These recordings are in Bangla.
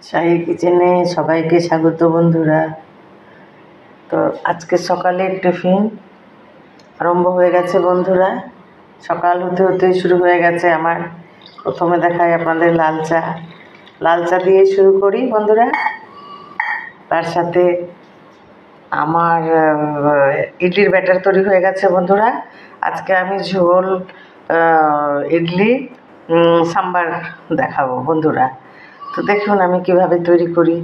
শাহী কিচেনে সবাইকে স্বাগত বন্ধুরা। তো আজকে সকালের টিফিন আরম্ভ হয়ে গেছে বন্ধুরা। সকাল হতে হতেই শুরু হয়ে গেছে আমার। প্রথমে দেখাই আপনাদের লাল চা দিয়ে শুরু করি বন্ধুরা। তার সাথে আমার ইডলির ব্যাটার তৈরি হয়ে গেছে বন্ধুরা। আজকে আমি ঝোল ইডলি সাম্বার দেখাবো বন্ধুরা। তো দেখুন আমি কিভাবে তৈরি করি।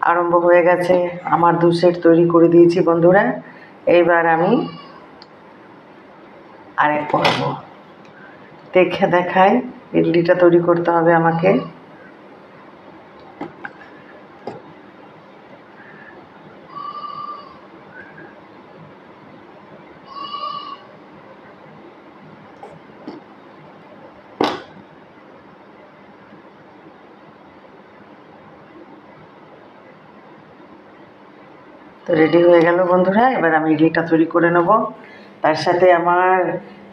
আরম্ভ হয়ে গেছে, আমার 2 সেট তৈরি করে দিয়েছি বন্ধুরা। এইবার আমি আরেক পর্ব দেখে দেখাই। ইডলিটা তৈরি করতে হবে আমাকে। তো রেডি হয়ে গেল বন্ধুরা। এবার আমি ইডলিটা তৈরি করে নেব। তার সাথে আমার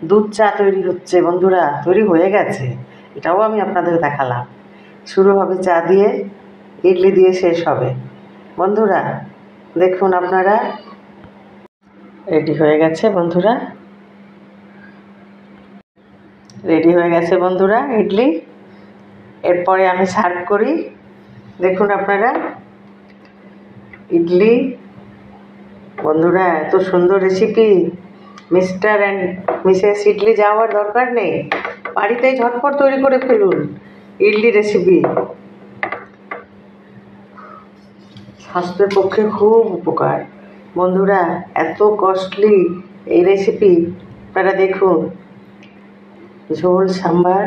দুধ চা তৈরি হচ্ছে বন্ধুরা, তৈরি হয়ে গেছে, এটাও আমি আপনাদের দেখালাম। শুরু হবে চা দিয়ে, ইডলি দিয়ে শেষ হবে বন্ধুরা। দেখুন আপনারা, রেডি হয়ে গেছে বন্ধুরা, রেডি হয়ে গেছে বন্ধুরা ইডলি। এরপরে আমি সার্ভ করি। দেখুন আপনারা ইডলি বন্ধুরা, এত সুন্দর recipe. Mister and Mrs idli যাওয়ার দরকার নেই, বাড়িতেই ঝটপট তৈরি করে ফেলুন ইডলি রেসিপি। স্বাস্থ্যের পক্ষে খুব উপকার বন্ধুরা। এত কস্টলি এই রেসিপি, আপনারা দেখুন। ঝোল সাম্বার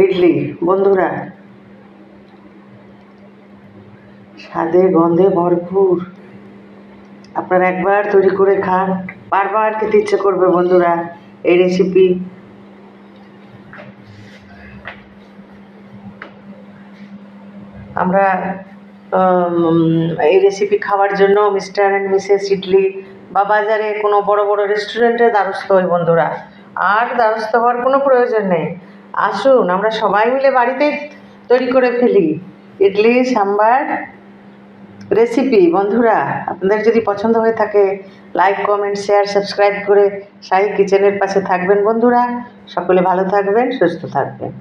ইডলি বন্ধুরা, স্বাদে গন্ধে ভরপুর। আপনারা একবার তৈরি করে খান, বারবার খেতে ইচ্ছে করবে বন্ধুরা এই রেসিপি। আমরা এই রেসিপি খাওয়ার জন্য মিস্টার অ্যান্ড মিসেস ইডলি বা বাজারে কোনো বড় বড় রেস্টুরেন্টের দ্বারস্থ হই বন্ধুরা। আর দ্বারস্থ হওয়ার কোনো প্রয়োজন নেই। আসুন আমরা সবাই মিলে বাড়িতেই তৈরি করে ফেলি ইডলি সাম্বার রেসিপি বন্ধুরা। আপনাদের যদি পছন্দ হয়ে থাকে, লাইক কমেন্ট শেয়ার সাবস্ক্রাইব করে শাহী কিচেনের পাশে থাকবেন বন্ধুরা। সকলে ভালো থাকবেন, সুস্থ থাকবেন।